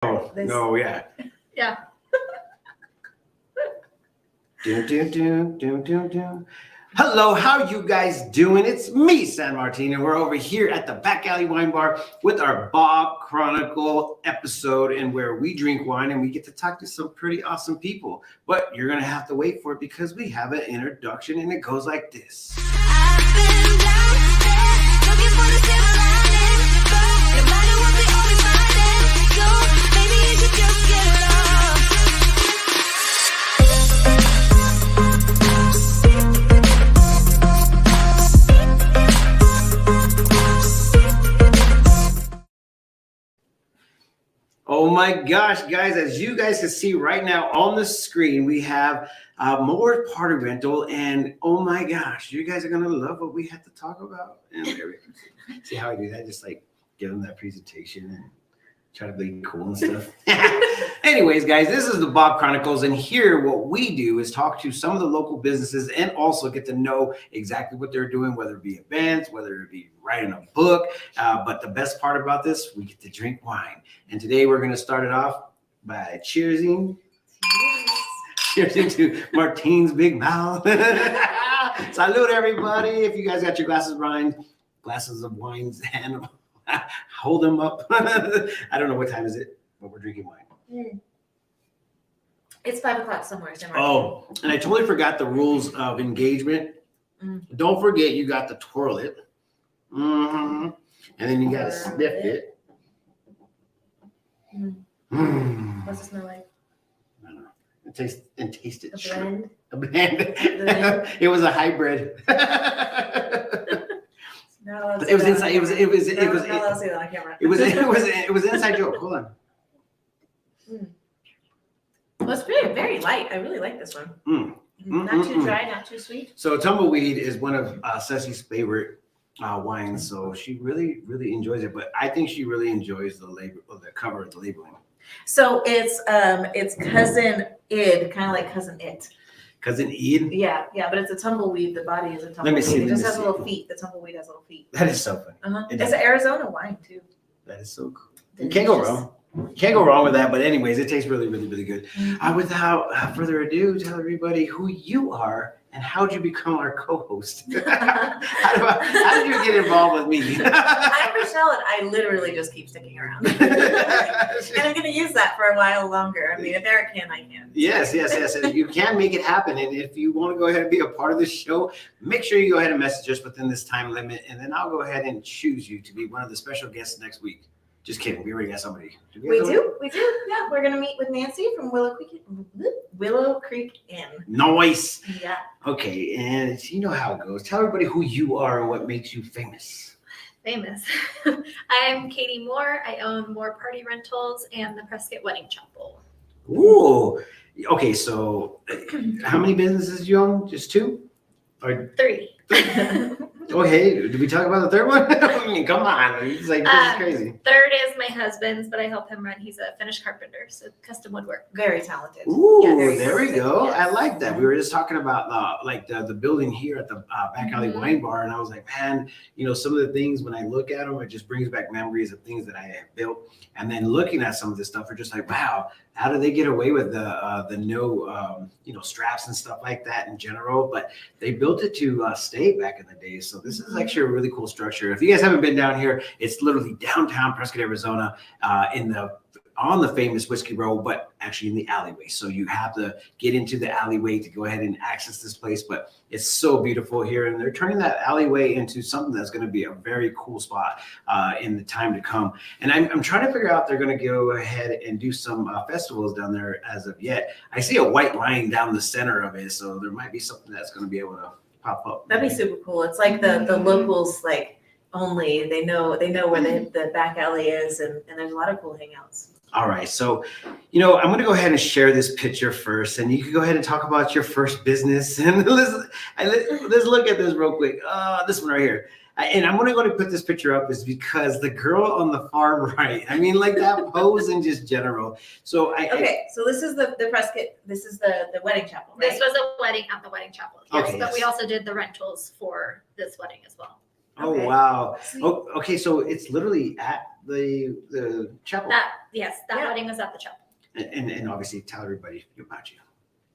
Oh, no, yeah. Yeah. Hello, how you guys doing? It's me, San Martin, and we're over here at the Back Alley Wine Bar with our Bob Chronicle episode, and where we drink wine and we get to talk to some pretty awesome people. But you're gonna have to wait for it because we have an introduction, and it goes like this. I've been down there, looking for the silver lining, but no matter what, they always find it. So maybe you should just get lost. Oh my gosh, guys, as you guys can see right now on the screen, we have more party rental, and oh my gosh, you guys are gonna love what we have to talk about. And see how I do that? Just like give them that presentation and try to be cool and stuff. Anyways, guys, this is the Bob Chronicles, and here what we do is talk to some of the local businesses and also get to know exactly what they're doing, whether it be events, whether it be writing a book. But the best part about this, we get to drink wine. And today we're going to start it off by cheersing. Cheersing to Martine's big mouth. Salute, everybody. If you guys got your glasses of wines, and hold them up. I don't know what time is it, but we're drinking wine. It's 5 o'clock somewhere. Oh, and I totally forgot the rules of engagement. Don't forget you got to twirl it. And then you got to sniff it. What's it smell like? I don't know. Taste it. A blend? It was a hybrid. No, But it was inside. It was inside joke. Hold on. Well, it's very light. I really like this one. Not too dry, not too sweet. So tumbleweed is one of Ceci's favorite wines. So she really enjoys it. But I think she really enjoys the label, the cover, the labeling. So it's Cousin Id, kind of like Cousin It. Cousin Id? Yeah, but it's a tumbleweed. The body is a tumbleweed. Let me see. It just has little feet. The tumbleweed has little feet. That is so funny. It's an Arizona wine too. That is so cool. You can't go wrong. Can't go wrong with that. But anyways, it tastes really good. Without further ado, tell everybody who you are and how did you become our co-host? how did you get involved with me? I'm Michelle, and I literally just keep sticking around. And I'm going to use that for a while longer. I mean, if Eric can, I can. Yes. And you can make it happen. And if you want to go ahead and be a part of the show, make sure you go ahead and message us within this time limit. And then I'll go ahead and choose you to be one of the special guests next week. Just kidding. We already got somebody. We do. Yeah, we're going to meet with Nancy from Willow Creek Inn. Nice. Yeah. Okay, and you know how it goes. Tell everybody who you are and what makes you famous. Famous. I'm Katie Moore. I own Moore Party Rentals and the Prescott Wedding Chapel. Ooh. Okay, so how many businesses do you own? Just 2? Or 3. Okay, did we talk about the third one? I mean, come on. It's like, this is crazy. Third is my husband's, but I help him run. He's a finished carpenter, so custom woodwork. Very talented. Ooh, Yeah, there we go. Yes. I like that. We were just talking about the building here at the Back Alley Wine Bar, and I was like, man, some of the things when I look at them, it just brings back memories of things that I have built. And then looking at some of this stuff, we're just like, wow, how do they get away with the no straps and stuff like that in general? But they built it to stay back in the day. So this is actually a really cool structure. If you guys haven't been down here, it's literally downtown Prescott, Arizona, on the famous Whiskey Road, but actually in the alleyway. So you have to get into the alleyway to go ahead and access this place. But it's so beautiful here, and they're turning that alleyway into something that's going to be a very cool spot in the time to come. And I'm trying to figure out if they're going to go ahead and do some festivals down there as of yet. I see a white line down the center of it, so there might be something that's going to be able to pop up. That'd be super cool. It's like the locals, like, only they know where the back alley is, and there's a lot of cool hangouts. All right, so I'm going to go ahead and share this picture first, and you can go ahead and talk about your first business. And let's look at this real quick. This one right here. And I'm going to put this picture up is because the girl on the far right, I mean, like that pose in just general. So so this is the Prescott. This is the wedding chapel. Right? This was a wedding at the wedding chapel. Yes, Okay, but yes. we also did the rentals for this wedding as well. Oh, Okay. wow. Sweet. Oh, okay, so it's literally at the chapel? That Yeah. wedding was at the chapel. And obviously tell everybody about you,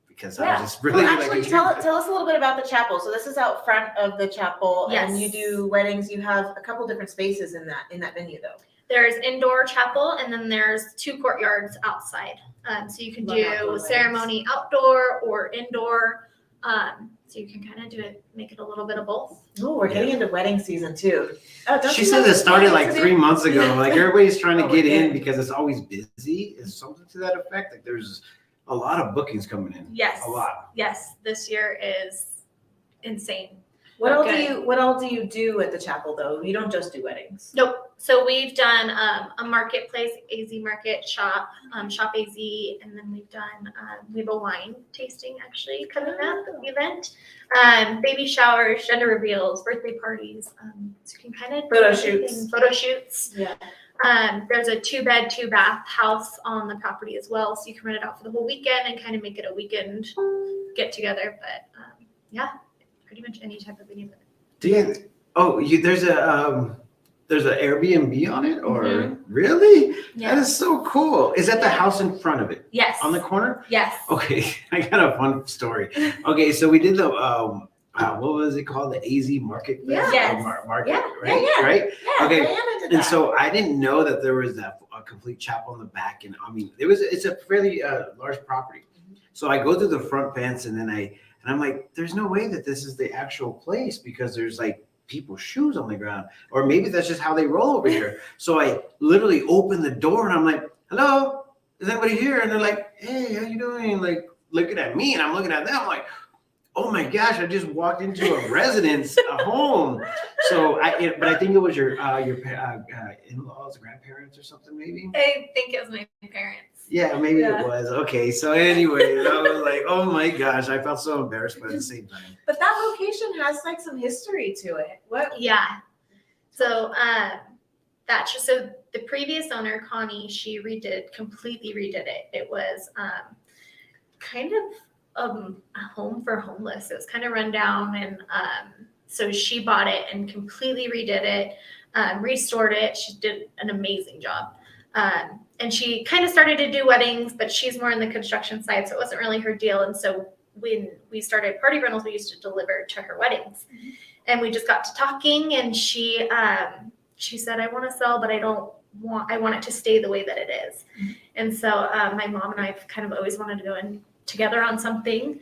because Yeah. I was just really Well, like, actually, tell us a little bit about the chapel. So this is out front of the chapel, and you Yes. do weddings. You have a couple different spaces in that venue, though. There's indoor chapel, and then there's 2 courtyards outside. So you can Love outdoor do weddings. ceremony outdoor or indoor. So you can kind of make it a little bit of both. Oh, we're getting into wedding season too. Oh, don't she you said have it started like weddings to 3 do? months ago. Like everybody's trying to Oh, get in okay. because it's always busy. Is something to that effect? Like there's a lot of bookings coming in. Yes. A lot. Yes, this year is insane. What all Okay. do you do at the chapel though? You don't just do weddings. Nope. So we've done a marketplace, AZ Market Shop, Shop AZ, and then we've done we have a wine tasting actually coming up event, baby showers, gender reveals, birthday parties. So you can kind of photo shoots. Yeah. There's a 2-bed, 2-bath house on the property as well, so you can rent it out for the whole weekend and kind of make it a weekend get together. But yeah, pretty much any type of event. There's an Airbnb on it, or Mhm. really? That Yeah. is so cool. Is that the house in front of it Yes. on the corner? Yes. Okay, I got a fun story. Okay, so we did the what was it called? The AZ Market. Yeah. Yes. Market, Yeah, right? yeah. Right. Yeah. Okay. Diana did And that. so I didn't know that there was a complete chapel in the back, and I mean, it's a fairly large property. So I go through the front fence, and I'm like, there's no way that this is the actual place, because there's like people's shoes on the ground, or maybe that's just how they roll over here. So I literally open the door, and I'm like, hello, is anybody here? And they're like, hey, how you doing? Like looking at me, and I'm looking at them, I'm like, oh my gosh, I just walked into a residence, a home. So but I think it was your in-laws, grandparents or something, maybe. I think it was my parents. Yeah, maybe Yeah. it was. Okay, so anyway, I was like, oh my gosh, I felt so embarrassed, but at the same time. But that location has like some history to it. What? Yeah. So so the previous owner, Connie, she completely redid it. It was kind of a home for homeless. It was kind of run down, and so she bought it and completely redid it, restored it. She did an amazing job. And she kind of started to do weddings, but she's more in the construction side, so it wasn't really her deal. And so when we started Party Rentals, we used to deliver to her weddings. Mm-hmm. And we just got to talking, and she said, I want to sell, but I want it to stay the way that it is. Mm-hmm. And so my mom and I have kind of always wanted to go in together on something.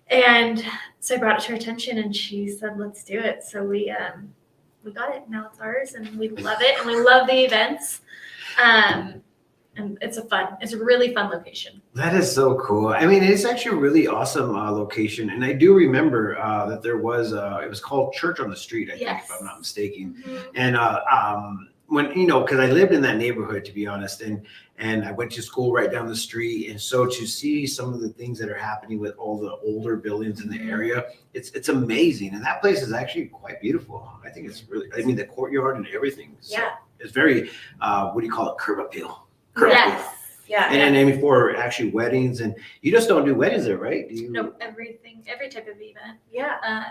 And so I brought it to her attention, and she said, let's do it. So we got it. Now it's ours, and we love it, and we love the events. And it's a really fun location. That is so cool. I mean, it's actually a really awesome location. And I do remember that there was, it was called Church on the Street, I think, Yes. if I'm not mistaken. Mm-hmm. And when, because I lived in that neighborhood, to be honest, and I went to school right down the street. And so to see some of the things that are happening with all the older buildings in the area, it's amazing. And that place is actually quite beautiful. I think it's really, the courtyard and everything. So Yeah. it's very, what do you call it? Curb appeal. Yes. Yeah. And then for actually weddings, and you just don't do weddings there, right? Do you? Nope. Every type of event. Yeah.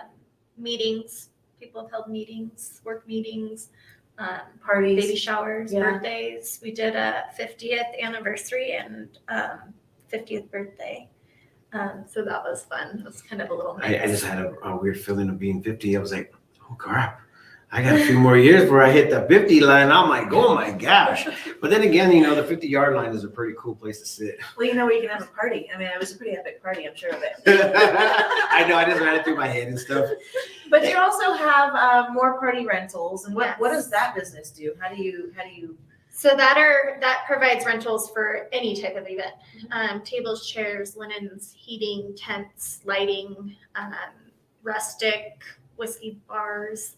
Meetings. People have held meetings, work meetings, Parties. baby showers, Yeah. birthdays. We did a 50th anniversary and 50th birthday. So that was fun. It was kind of a little I mix. just had a weird feeling of being 50. I was like, oh crap, I got a few more years before I hit the 50 line. I'm like, oh my gosh. But then again, the 50-yard line is a pretty cool place to sit. Well, where you can have a party. I mean, it was a pretty epic party, I'm sure of it. I know, I just ran it through my head and stuff. But you also have more party rentals, and what Yes. does that business do? How do you? So that provides rentals for any type of event. Tables, chairs, linens, heating, tents, lighting, rustic, whiskey bars,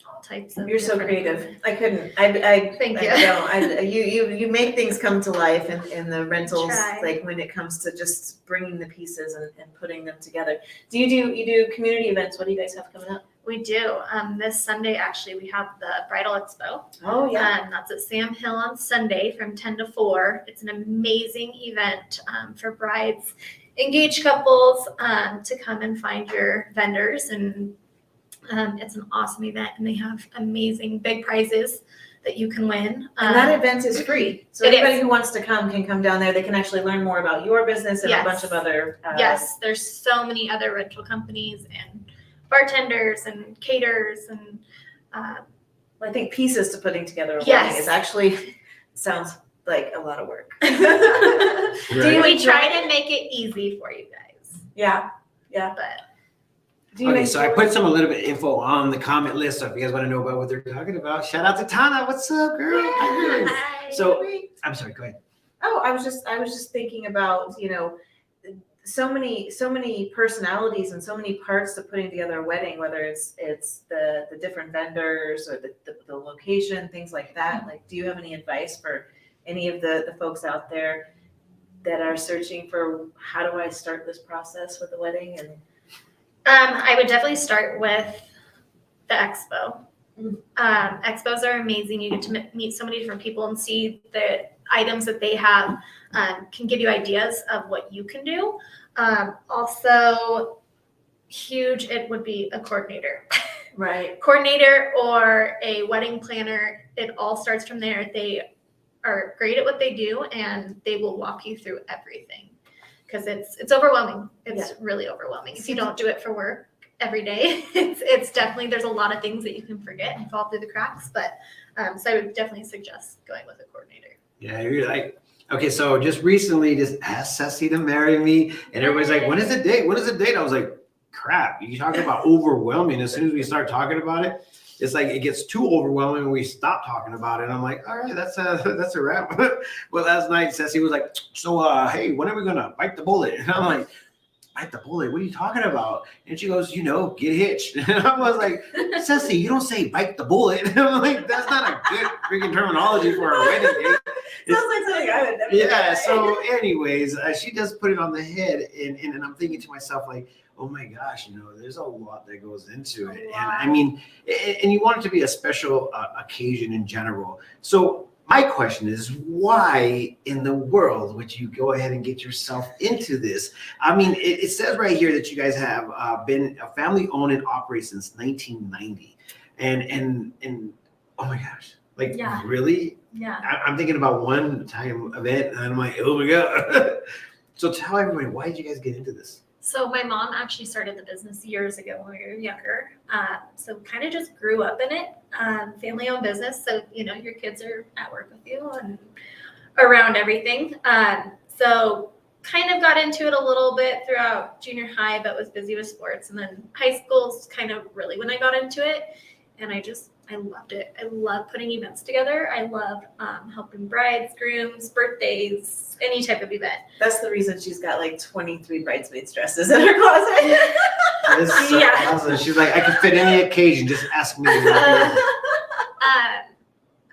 all types of. You're so different- creative. I couldn't. I Thank you. I don't. You make things come to life in the rentals. Try. Like when it comes to just bringing the pieces and putting them together. You do community events? What do you guys have coming up? We do. This Sunday, actually, we have the Bridal Expo. Oh That's at Sam Hill on Sunday from 10 to 4. It's an amazing event for brides, engaged couples to come and find your vendors and It's an awesome event, and they have amazing big prizes that you can win. And that event is free. So It anybody is. who wants to come can come down there. They can actually learn more about your business and Yes. a bunch of other. Yes, there's so many other rental companies and bartenders and caterers and I think pieces to putting together a Yes. wedding is actually sounds like a lot of work. do Right. we try to make it easy for you guys? Yeah. But Do you Okay, make so I put some a little bit of info on the comment list. So if you guys want to know about what they're talking about, shout out to Tana. What's up, girl? Hi. So I'm sorry. Go ahead. Oh, I was just thinking about, so many personalities and so many parts to putting together a wedding, whether it's the different vendors or the location, things like that. Like, do you have any advice for any of the folks out there that are searching for how do I start this process with the wedding? And I would definitely start with the expo. Mm. Expos are amazing. You get to meet so many different people and see the items that they have, can give you ideas of what you can do. Also, huge, it would be a coordinator. right. Coordinator or a wedding planner, it all starts from there. They are great at what they do, and they will walk you through everything. Because it's overwhelming. It's really overwhelming. If you don't do it for work every day, it's definitely, there's a lot of things that you can forget and fall through the cracks. But so I would definitely suggest going with a coordinator. Yeah, you're like, okay, so just recently just asked Ceci to marry me, and everybody's like, when is the date? When is the date? I was like, crap, you talking about overwhelming. As soon as we start talking about it, it's like it gets too overwhelming when we stop talking about it. I'm like, all right, that's a wrap. Well, last night Ceci was like, so hey, when are we gonna bite the bullet? And I'm like, bite the bullet? What are you talking about? And she goes, get hitched. And I was like, Ceci, you don't say bite the bullet. And I'm like, that's not a good freaking terminology for a wedding date. Sounds like something I would never Yeah. say. So, anyways, she does put it on the head, and I'm thinking to myself, like, oh my gosh, there's a lot that goes into it. And I mean, and you want it to be a special occasion in general. So my question is, why in the world would you go ahead and get yourself into this? I mean, it says right here that you guys have been a family owned and operated since 1990. And oh my gosh, like, Yeah. really? Yeah. I'm thinking about one time event, and I'm like, oh my God. So tell everybody, why did you guys get into this? So my mom actually started the business years ago when we were younger. So kind of just grew up in it. Family-owned business. So, your kids are at work with you and around everything. So kind of got into it a little bit throughout junior high, but was busy with sports. And then high school's kind of really when I got into it. And I loved it. I love putting events together. I love helping brides, grooms, birthdays, any type of event. That's the reason she's got like 23 bridesmaids dresses in her closet. It's so awesome. She's like, I can fit any occasion. Just ask me.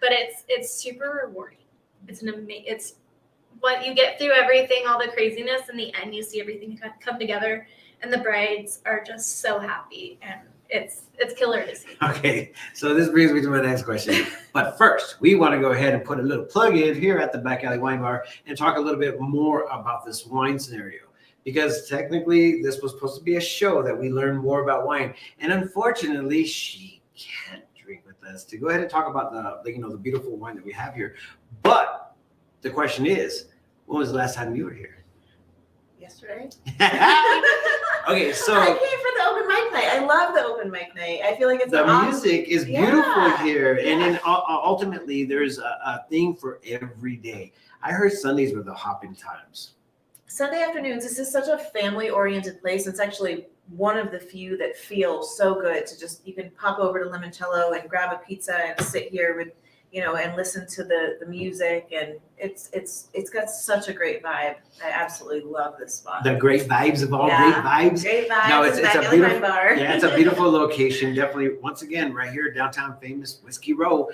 But it's super rewarding. It's what you get through everything, all the craziness. In the end, you see everything come together, and the brides are just so happy, and it's killer to see. Okay, so this brings me to my next question. But first, we want to go ahead and put a little plug in here at the Back Alley Wine Bar and talk a little bit more about this wine scenario. Because technically, this was supposed to be a show that we learn more about wine. And unfortunately, she can't drink with us to go ahead and talk about the beautiful wine that we have here. But the question is, when was the last time you were here? Yesterday. Okay, so I came for the open mic night. I love the open mic night. I feel like it's the an awesome. music is beautiful Yeah, here, and yeah. then ultimately there's a thing for every day. I heard Sundays were the hopping times. Sunday afternoons. This is such a family-oriented place. It's actually one of the few that feel so good to just, you can pop over to Limoncello and grab a pizza and sit here with, and listen to the music, and it's got such a great vibe. I absolutely love this spot. The great vibes of all Yeah. great vibes. Great vibes. No, it's Back a Alley Wine beautiful, bar. yeah, it's a beautiful location. Definitely, once again, right here, downtown famous Whiskey Row.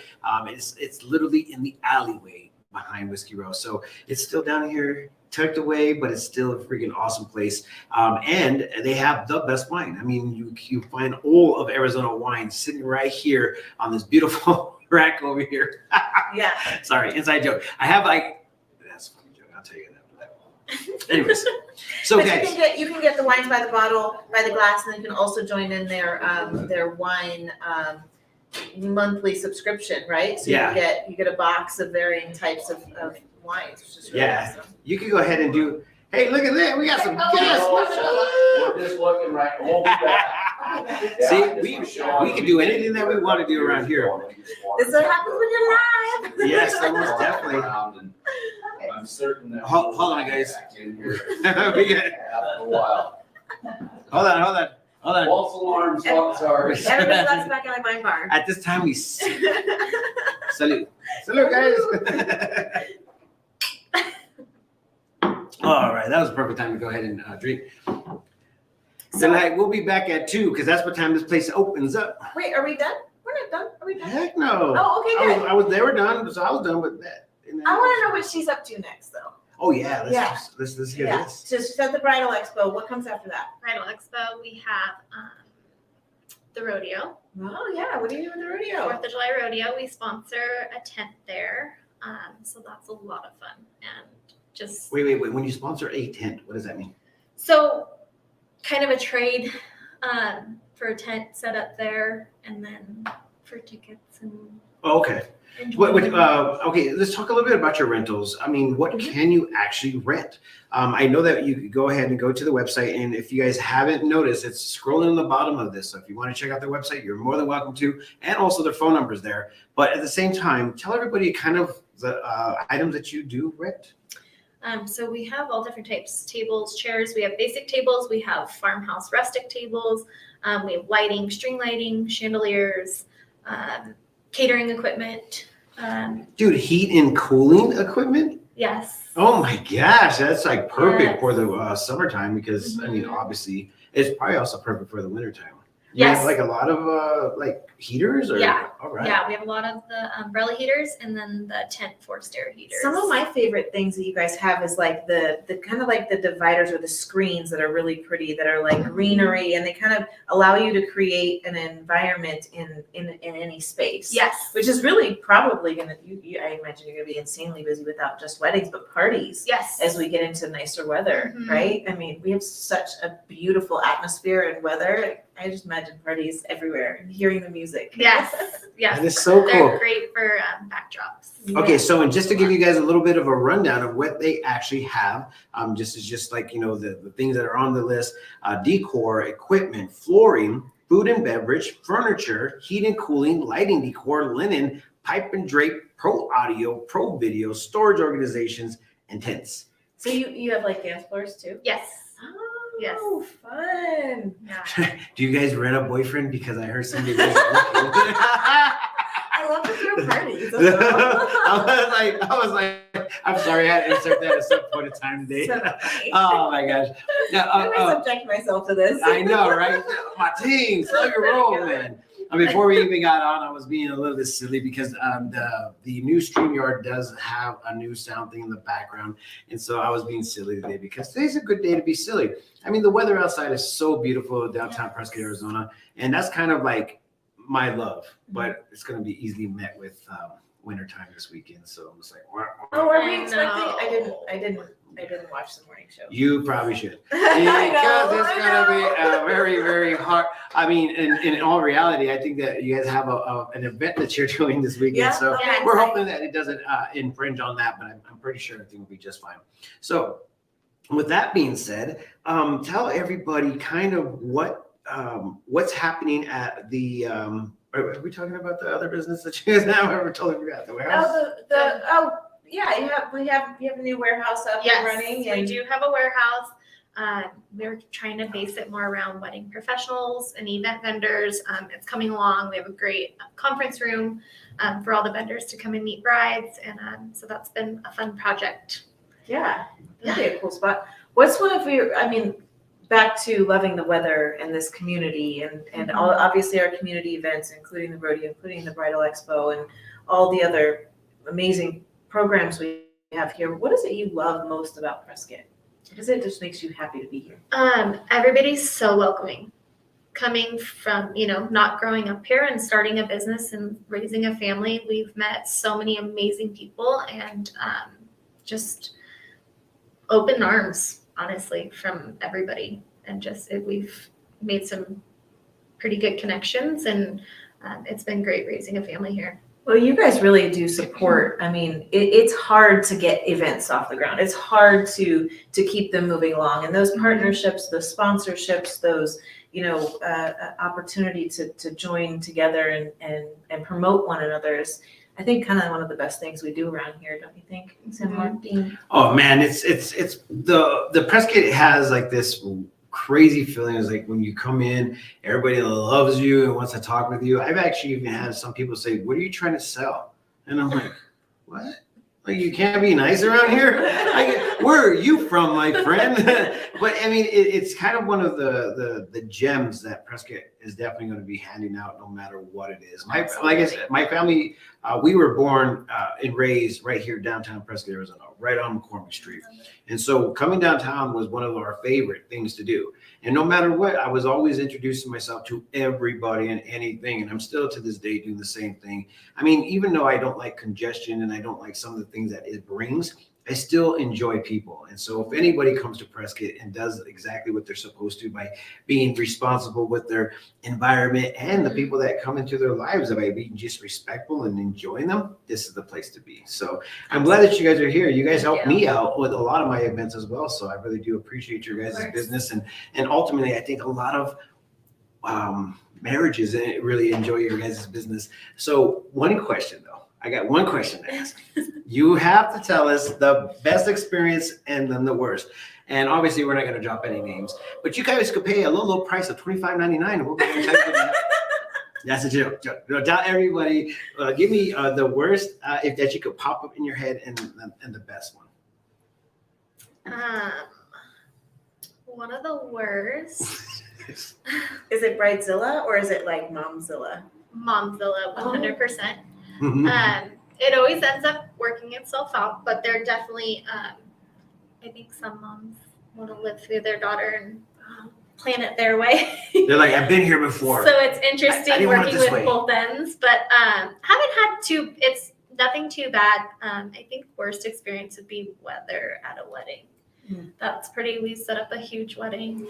It's literally in the alleyway behind Whiskey Row, so it's still down here, tucked away, but it's still a freaking awesome place. And they have the best wine. I mean, you find all of Arizona wine sitting right here on this beautiful rack over here. Yeah. Sorry, inside joke. I have that's a funny joke. I'll tell you that. Anyways, so But guys, you can get the wines by the bottle, by the glass, and then you can also join in their wine monthly subscription, right? So Yeah. you get a box of varying types of wines, which is really Yeah. awesome. you can go ahead and do. Hey, look at that! We got some guests. We're just looking right, we'll be back. See, we can do anything that we want to do around here. This is what happens when you're live. Yes, almost definitely. I'm certain that. Hold on, guys. Back in here We got- after a while. Hold on. False alarms, sorry. Everybody loves the Back Alley Wine Bar. At this time, we salute, guys. All right, that was a perfect time to go ahead and drink. So, like, we'll be back at 2 because that's what time this place opens up. Wait, are we done? We're not done. Are we done? Heck no. Oh, okay, good. They were done, so I was done with that. And then- I want to know what she's up to next, though. Oh yeah, Yeah. let's hear Yeah. this. So she's at the Bridal Expo. What comes after that? Bridal Expo, we have the rodeo, Oh yeah. What do you do with the rodeo? 4th of July rodeo. We sponsor a tent there, so that's a lot of fun and just Wait. When you sponsor a tent, what does that mean? so kind of a trade for a tent set up there, and then for tickets and. Oh, okay. Okay, let's talk a little bit about your rentals. I mean, what can you actually rent? I know that you could go ahead and go to the website, and if you guys haven't noticed, it's scrolling on the bottom of this. So if you want to check out their website, you're more than welcome to, and also their phone numbers there. But at the same time, tell everybody kind of the items that you do rent. So we have all different types, tables, chairs. We have basic tables. We have farmhouse rustic tables. We have lighting, string lighting, chandeliers, catering equipment. Dude, heat and cooling equipment? Yes. Oh my gosh, that's like perfect Yes. for the summertime because I mean, obviously, it's probably also perfect for the wintertime. You Yes. have like a lot of like heaters or Yeah. all right. Yeah, we have a lot of the umbrella heaters and then the tent forced air heaters. Some of my favorite things that you guys have is like the kind of like the dividers or the screens that are really pretty, that are like greenery, and they kind of allow you to create an environment in any space. Yes. Which is really probably gonna. I imagine you're gonna be insanely busy without just weddings, but parties. Yes. As we get into nicer weather, Mhm. right? I mean, we have such a beautiful atmosphere and weather. I just imagine parties everywhere and hearing the music. Yes. Yes. That is so They're cool. great for backdrops. Okay, so and just to give you guys a little bit of a rundown of what they actually have, just like the things that are on the list: decor, equipment, flooring, food and beverage, furniture, heat and cooling, lighting decor, linen, pipe and drape, pro audio, pro video, storage organizations, and tents. So you have like dance floors too? Yes. Oh, fun. Yeah. Do you guys rent a boyfriend? Because I heard somebody was I love to throw parties. I was like, I'm sorry, I had to insert that at some point in time today. So funny. Oh my gosh. Now, I always subject myself to this. I know, right? My team, slow your roll, man. Before we even got on, I was being a little bit silly because the new StreamYard does have a new sound thing in the background. And so I was being silly today because today's a good day to be silly. I mean, the weather outside is so beautiful in downtown Prescott, Arizona. And that's kind of like my love, but it's going to be easily met with wintertime this weekend. So I'm just like, wah, wah. Oh, are we I expecting? know. I didn't watch the morning show. You probably should. I Because know, it's I going to be know. a very, very hard. I mean, in all reality, I think that you guys have an event that you're doing this weekend. Yeah, So okay. we're hoping that it doesn't infringe on that, but I'm pretty sure everything will be just fine. So with that being said, tell everybody kind of what's happening at the, are we talking about the other business that you guys have? I ever totally forgot the warehouse. Yeah, you have a new warehouse up Yes, and running. we do have a warehouse. We're trying to base it more around wedding professionals and event vendors. It's coming along. We have a great conference room for all the vendors to come and meet brides, and so that's been a fun project. Yeah, that'd be a cool spot. What's one of your? I mean, back to loving the weather and this community, and all obviously our community events, including the rodeo, including the Bridal Expo, and all the other amazing programs we have here. What is it you love most about Prescott? What is it just makes you happy to be here? Everybody's so welcoming. Coming from, not growing up here and starting a business and raising a family, we've met so many amazing people, and just open arms, honestly, from everybody. And just we've made some pretty good connections, and it's been great raising a family here. Well, you guys really do support. I mean, it's hard to get events off the ground. It's hard to keep them moving along, and those partnerships, those sponsorships, those opportunity to join together and promote one another is, I think, kind of one of the best things we do around here, don't you think, Sandra? Oh man, it's the Prescott has like this crazy feeling. Is like when you come in, everybody loves you and wants to talk with you. I've actually even had some people say, "What are you trying to sell?" And I'm like, "What? Like you can't be nice around here? Where are you from, my friend?" But I mean, it's kind of one of the gems that Prescott is definitely going to be handing out, no matter what it is. Like I said, my family, we were born and raised right here downtown Prescott, Arizona, right on McCormick Street. And so coming downtown was one of our favorite things to do. And no matter what, I was always introducing myself to everybody and anything. And I'm still to this day doing the same thing. I mean, even though I don't like congestion and I don't like some of the things that it brings, I still enjoy people. And so if anybody comes to Prescott and does exactly what they're supposed to by being responsible with their environment and the people that come into their lives, by being just respectful and enjoying them, this is the place to be. So I'm glad that you guys are here. You guys help me out with a lot of my events as well. So I really do appreciate your guys' business. And ultimately, I think a lot of marriages really enjoy your guys' business. So one question though. I got one question to ask. You have to tell us the best experience and then the worst. And obviously, we're not going to drop any names, but you guys could pay a low price of $25.99. We'll get That's a joke. No, tell everybody. Give me the worst if that you could pop up in your head, and the best one. One of the worst. Is it Bridezilla or is it like Momzilla? Momzilla, 100%. Mm-hmm. It always ends up working itself out, but they're definitely, I think some moms want to live through their daughter and plan it their way. They're like, I've been here before. So it's interesting I working with way. both ends, but it's nothing too bad. I think worst experience would be weather at a wedding. That's we set up a huge wedding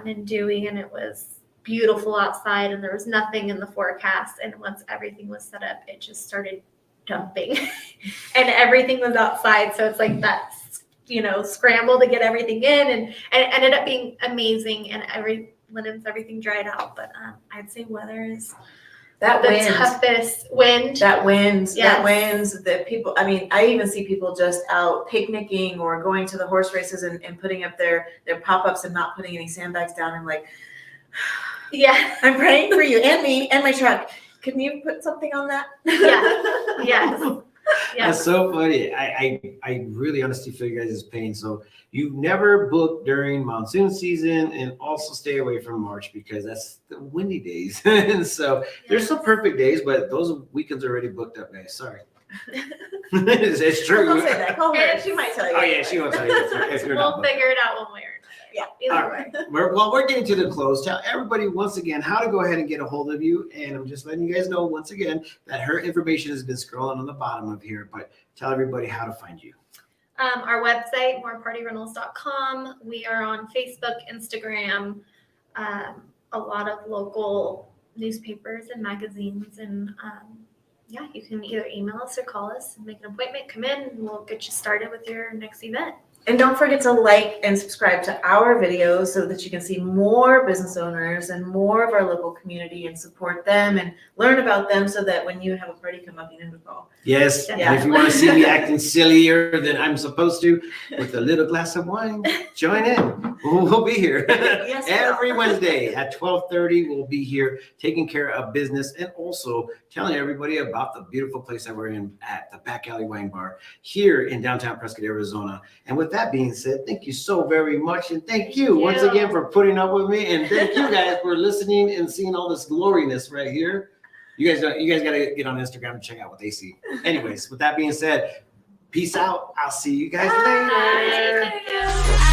in Dewey, and it was beautiful outside, and there was nothing in the forecast. And once everything was set up, it just started dumping and everything was outside. So it's like that, scramble to get everything in, and it ended up being amazing, and everything dried out. But I'd say weather is the toughest. Wind. That winds. The people. I mean, I even see people just out picnicking or going to the horse races and putting up their pop-ups and not putting any sandbags down. I'm like, yeah, I'm praying for you and me and my truck. Can you put something on that? Yeah. Yes. That's so funny. I really honestly feel you guys' pain. So you never book during monsoon season, and also stay away from March because that's the windy days. And so there's some perfect days, but those weekends are already booked up, guys. Sorry. It's true. Don't say that. Call her. She might tell you. Oh yeah, she won't tell you if you're not We'll booked. figure it out one way or another. Yeah. All right. We're getting to the close. Tell everybody once again how to go ahead and get a hold of you. And I'm just letting you guys know once again that her information has been scrolling on the bottom of here. But tell everybody how to find you. Our website, morepartyrentals.com. We are on Facebook, Instagram, a lot of local newspapers and magazines. And you can either email us or call us and make an appointment. Come in, and we'll get you started with your next event. And don't forget to like and subscribe to our videos so that you can see more business owners and more of our local community and support them and learn about them so that when you have a party come up, you know who to call. Yes. Yeah. And if you want to see me acting sillier than I'm supposed to with a little glass of wine, join in. We'll be here. Yes, Every Wednesday at 12:30, we'll be here taking care of business and also telling everybody about the beautiful place that we're in at the Back Alley Wine Bar here in downtown Prescott, Arizona. And with that being said, thank you so very much. And thank you once again for putting up with me. And thank you guys for listening and seeing all this gloriness right here. You guys got to get on Instagram and check out what they see. Anyways, with that being said, peace out. I'll see you guys later. Bye.